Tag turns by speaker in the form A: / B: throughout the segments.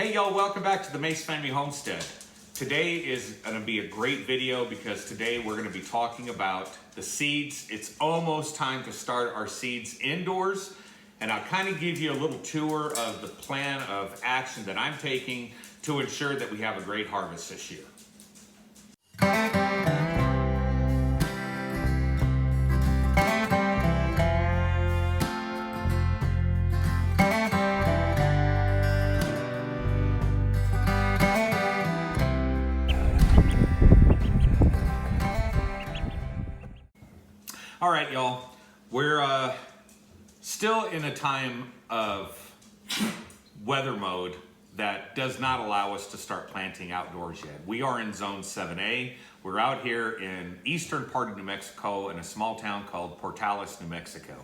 A: Hey y'all, welcome back to the Mace Family Homestead. Today is going to be a great video because today we're going to be talking about the seeds. It's almost time to start our seeds indoors, and I'll kind of give you a little tour of the plan of action that I'm taking to ensure that we have a great harvest this year. All right, y'all, we're still in a time of weather mode that does not allow us to start planting outdoors yet. We are in Zone 7A. We're out here in eastern part of New Mexico in a small town called Portales, New Mexico.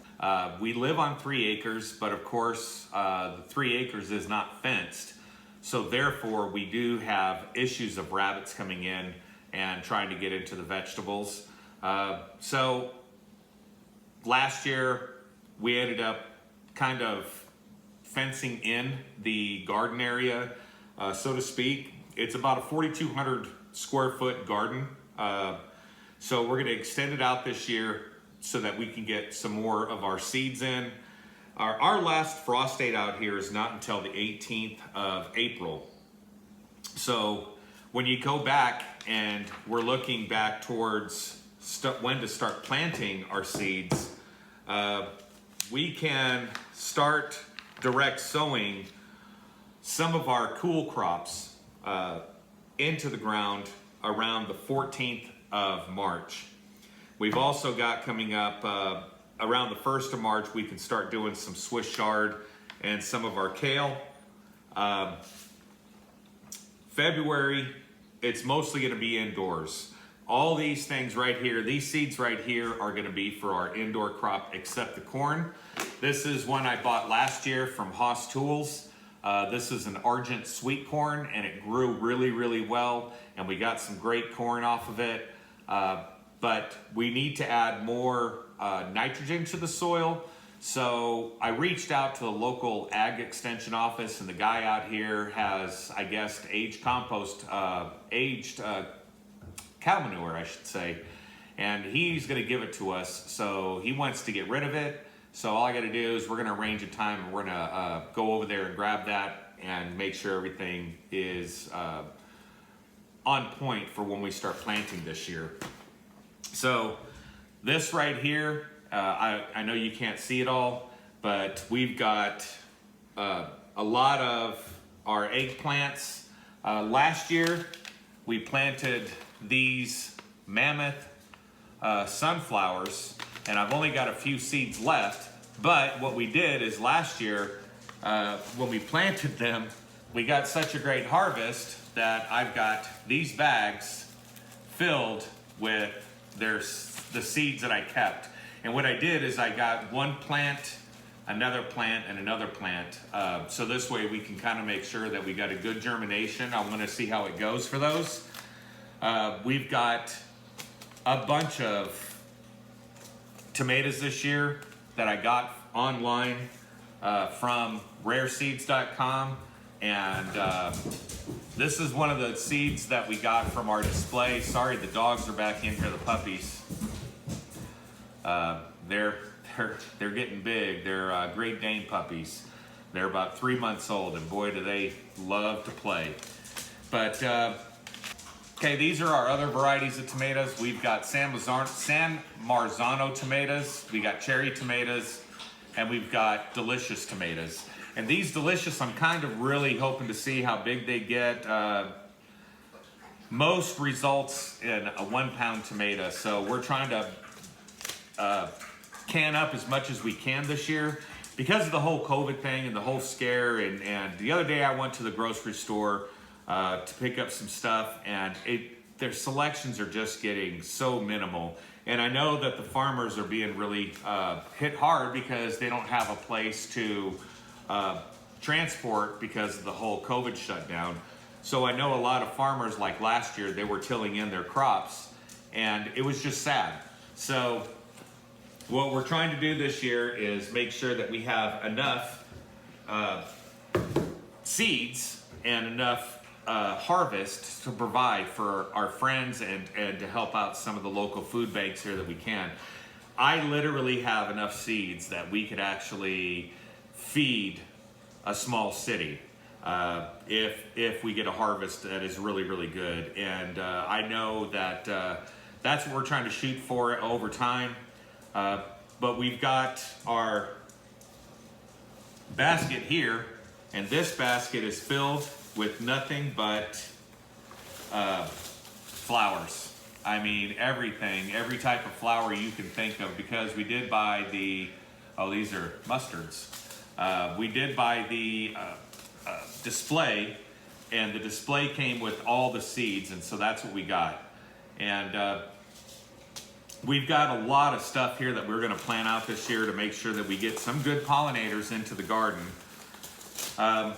A: We live on 3 acres, but of course, the 3 acres is not fenced. So therefore, we do have issues of rabbits coming in and trying to get into the vegetables. Last year, we ended up kind of fencing in the garden area, so to speak. It's about a 4,200 square foot garden. So we're gonna extend it out this year so that we can get some more of our seeds in. Our last frost date out here is not until the 18th of April. So when you go back and we're looking back towards when to start planting our seeds, we can start direct sowing some of our cool crops into the ground around the 14th of March. We've also got coming up around the 1st of March, we can start doing some Swiss chard and some of our kale. February, it's mostly going to be indoors. All these things right here, these seeds right here are going to be for our indoor crop except the corn. This is one I bought last year from Haas Tools. This is an Argent sweet corn and it grew really, really well and we got some great corn off of it. But we need to add more nitrogen to the soil. So I reached out to the local ag extension office and the guy out here has, I guess, aged cow manure, I should say, and he's going to give it to us. So he wants to get rid of it. So all I got to do is we're going to arrange a time and we're going to go over there and grab that and make sure everything is on point for when we start planting this year. So this right here, I know you can't see it all, but we've got a lot of our eggplants. Last year, we planted these mammoth sunflowers, and I've only got a few seeds left. But what we did is last year, when we planted them, we got such a great harvest that I've got these bags filled with the seeds that I kept. And what I did is I got one plant, another plant, and another plant. So this way we can kind of make sure that we got a good germination. I want to see how it goes for those. We've got a bunch of tomatoes this year that I got online from rareseeds.com, and this is one of the seeds that we got from our display. Sorry, the dogs are back in here, the puppies. They're getting big. They're Great Dane puppies. They're about 3 months old, and boy, do they love to play. But okay, these are our other varieties of tomatoes. We've got San Marzano tomatoes, we got cherry tomatoes, and we've got delicious tomatoes. And these delicious, I'm kind of really hoping to see how big they get. Most results in a 1 pound tomato. So we're trying to can up as much as we can this year because of the whole COVID thing and the whole scare. And the other day I went to the grocery store to pick up some stuff, and their selections are just getting so minimal. And I know that the farmers are being really hit hard because they don't have a place to transport because of the whole COVID shutdown. So I know a lot of farmers, like last year, they were tilling in their crops, and it was just sad. So what we're trying to do this year is make sure that we have enough seeds and enough harvest to provide for our friends and to help out some of the local food banks here that we can. I literally have enough seeds that we could actually feed a small city if we get a harvest that is really, really good. And I know that that's what we're trying to shoot for over time. But we've got our basket here, and this basket is filled with nothing but flowers. I mean, everything, every type of flower you can think of, because we did buy the, oh, these are mustards. We did buy the display, and the display came with all the seeds, and so that's what we got. And we've got a lot of stuff here that we're gonna plant out this year to make sure that we get some good pollinators into the garden. I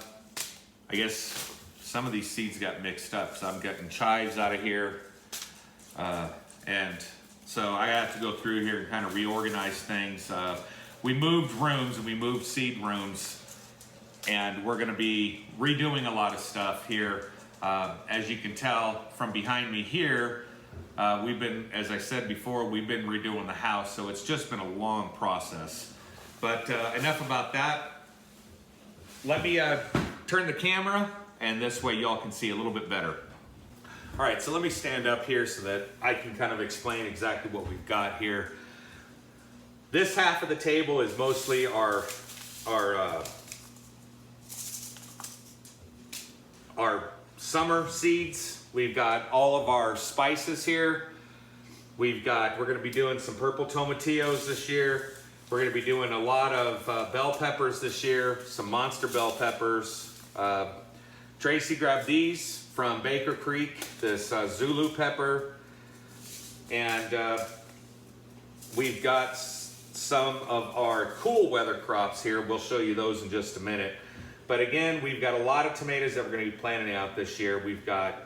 A: guess some of these seeds got mixed up, so I'm getting chives out of here. And so I have to go through here and kind of reorganize things. We moved rooms and we moved seed rooms, and we're gonna be redoing a lot of stuff here. As you can tell from behind me here, we've been, as I said before, we've been redoing the house, so it's just been a long process. But enough about that. Let me turn the camera, and this way y'all can see a little bit better. All right, so let me stand up here so that I can kind of explain exactly what we've got here. This half of the table is mostly our summer seeds. We've got all of our spices here. We're gonna be doing some purple tomatillos this year. We're gonna be doing a lot of bell peppers this year, some monster bell peppers. Tracy grabbed these from Baker Creek, this Zulu pepper. And we've got some of our cool weather crops here. We'll show you those in just a minute. But again, we've got a lot of tomatoes that we're gonna be planting out this year. We've got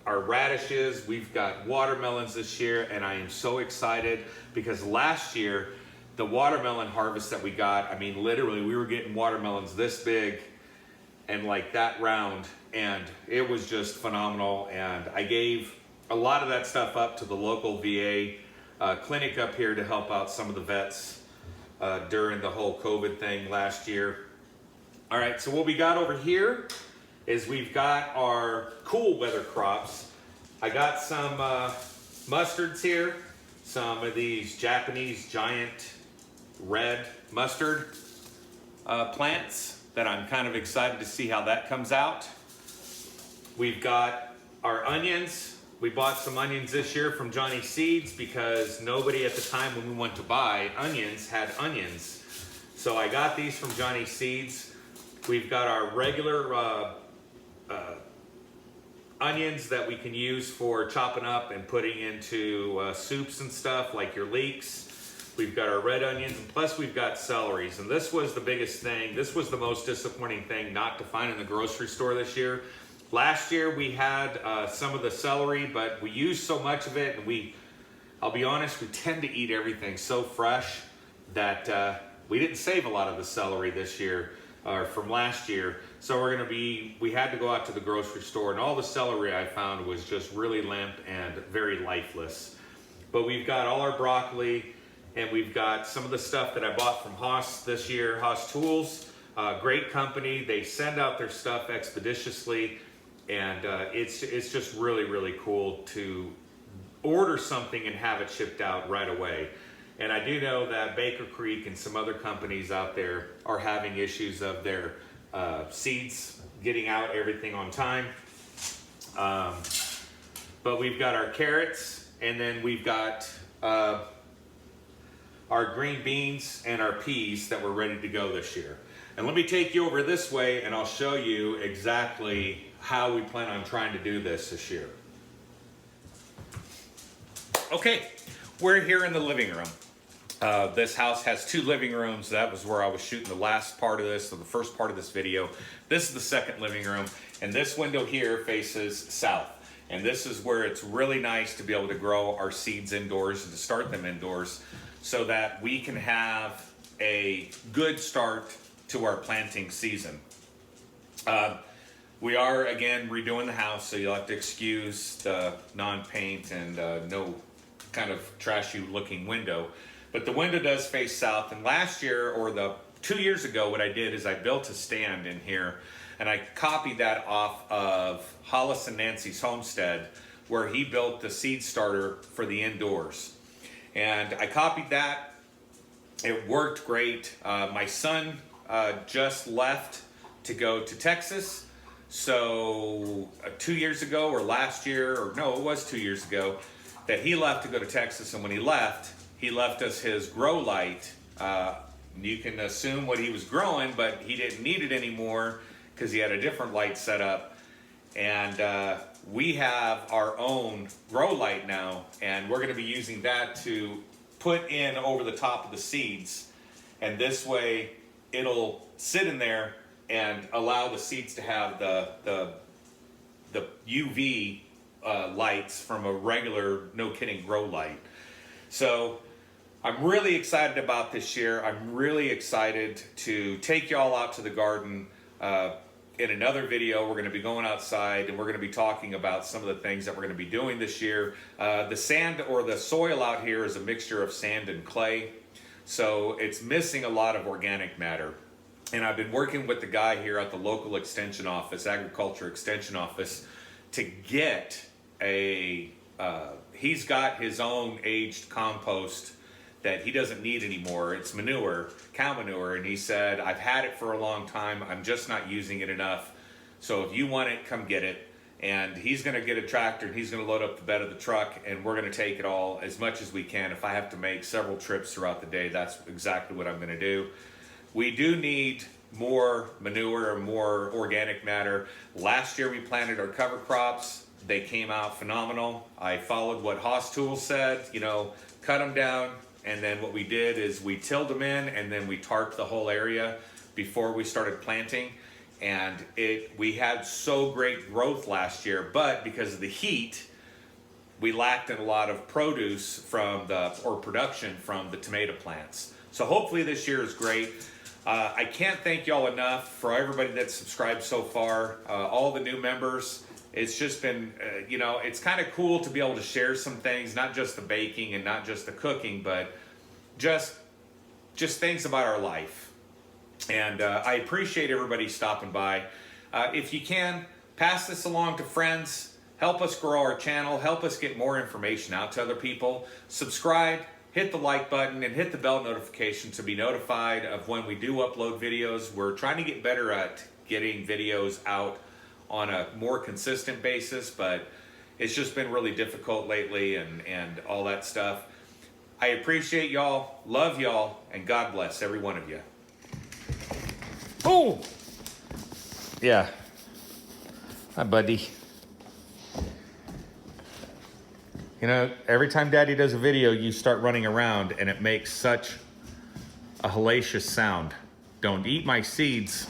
A: our radishes, we've got watermelons this year, and I am so excited because last year, the watermelon harvest that we got, I mean, literally, we were getting watermelons this big and like that round, and it was just phenomenal. And I gave a lot of that stuff up to the local VA clinic up here to help out some of the vets during the whole COVID thing last year. All right, so what we got over here is we've got our cool weather crops. I got some mustards here, some of these Japanese giant red mustard plants that I'm kind of excited to see how that comes out. We've got our onions. We bought some onions this year from Johnny Seeds because nobody at the time when we went to buy onions had onions. So I got these from Johnny Seeds. We've got our regular onions that we can use for chopping up and putting into soups and stuff like your leeks. We've got our red onions, and plus we've got celeries. And this was the biggest thing. This was the most disappointing thing not to find in the grocery store this year. Last year we had some of the celery, but we used so much of it, and I'll be honest, we tend to eat everything so fresh that we didn't save a lot of the celery this year, or from last year. So we had to go out to the grocery store, and all the celery I found was just really limp and very lifeless. But we've got all our broccoli, and we've got some of the stuff that I bought from Haas this year, Haas Tools. Great company. They send out their stuff expeditiously, and it's just really, really cool to order something and have it shipped out right away. And I do know that Baker Creek and some other companies out there are having issues of their seeds getting out everything on time. But we've got our carrots, and then we've got our green beans and our peas that were ready to go this year. And let me take you over this way, and I'll show you exactly how we plan on trying to do this year. Okay, we're here in the living room. This house has 2 living rooms. That was where I was shooting the last part of this, or the first part of this video. This is the second living room, and this window here faces south. And this is where it's really nice to be able to grow our seeds indoors and to start them indoors so that we can have a good start to our planting season. we are again redoing the house, so you'll have to excuse the non-paint and no kind of trashy looking window. But the window does face south, and last year, or 2 years ago, what I did is I built a stand in here, and I copied that off of Hollis and Nancy's homestead, where he built the seed starter for the indoors. And I copied that. It worked great. My son just left to go to Texas. So 2 years ago, or last year, or no, it was 2 years ago, that he left to go to Texas. And when he left us his grow light. You can assume what he was growing, but he didn't need it anymore because he had a different light set up. And we have our own grow light now, and we're going to be using that to put in over the top of the seeds. And this way it'll sit in there and allow the seeds to have the UV lights from a regular, no kidding, grow light. So I'm really excited about this year. I'm really excited to take y'all out to the garden. In another video, we're going to be going outside and we're going to be talking about some of the things that we're going to be doing this year. The sand, or the soil out here, is a mixture of sand and clay. So it's missing a lot of organic matter. And I've been working with the guy here at the local extension office, agriculture extension office, to get he's got his own aged compost that he doesn't need anymore. It's manure, cow manure, and he said, I've had it for a long time, I'm just not using it enough. So if you want it, come get it. And he's gonna get a tractor and he's gonna load up the bed of the truck, and we're gonna take it all as much as we can. If I have to make several trips throughout the day, that's exactly what I'm gonna do. We do need more manure and more organic matter. Last year we planted our cover crops. They came out phenomenal. I followed what Haas Tools said, cut them down. And then what we did is we tilled them in, and then we tarped the whole area before we started planting. And we had so great growth last year, but because of the heat, we lacked in a lot of produce or production from the tomato plants. So hopefully this year is great. I can't thank y'all enough for everybody that's subscribed so far, all the new members. It's just been, it's kind of cool to be able to share some things, not just the baking and not just the cooking, but just things about our life. And I appreciate everybody stopping by. If you can, pass this along to friends. Help us grow our channel. Help us get more information out to other people. Subscribe, hit the like button, and hit the bell notification to be notified of when we do upload videos. We're trying to get better at getting videos out on a more consistent basis, but it's just been really difficult lately and all that stuff. I appreciate y'all, love y'all, and God bless every one of you. Oh! Yeah. Hi, buddy. Every time Daddy does a video, you start running around and it makes such a hellacious sound. Don't eat my seeds.